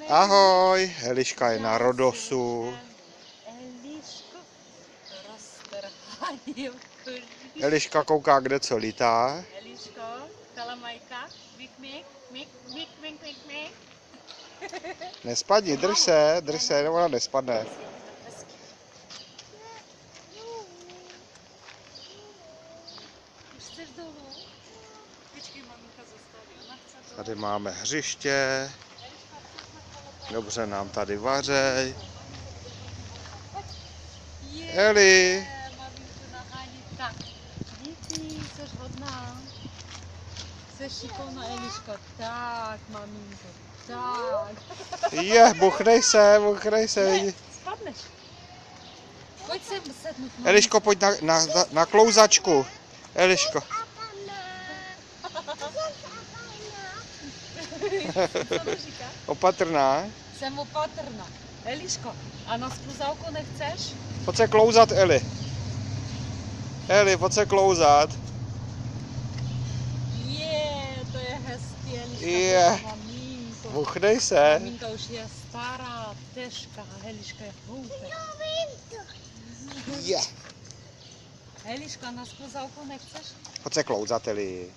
Ahoj, Eliška je na Rodosu. Eliško, roztrhaný v koži. Eliška kouká, kde co lítá. Eliško, kalamajka, mik, mik, mik, mik, mik, mik, mik. Nespadni, drž se, ona nespadne. Už chceš dolů? Počkej, maminka zastaví, ona chce dolů. Tady máme hřiště. Dobře nám tady vařej. Eli. Maminku nahání. Tak, díky, jsi hodná. Jsi šikovná, Eliško. Tak, maminko, tak. Buchnej se. Ne, spadneš. Pojď sem sednout, maminko. Eliško, pojď na klouzačku. Eliško. Opatrná. Jsem opatrná. Eliško, a na skluzavku nechceš? Pojď se klouzat, Eli. Eli, pojď se klouzat. To je hezký, Eliška. Maminko. Buchnej se. Maminka už je stará, těžká, Eliška je hloupá. Eliško, a na skluzavku nechceš? Pojď se klouzat, Eli.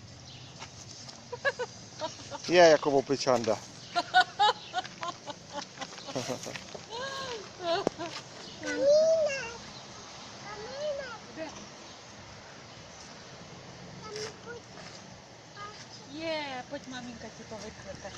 Jako opičanda. Pojď maminka ti to vyklepeš.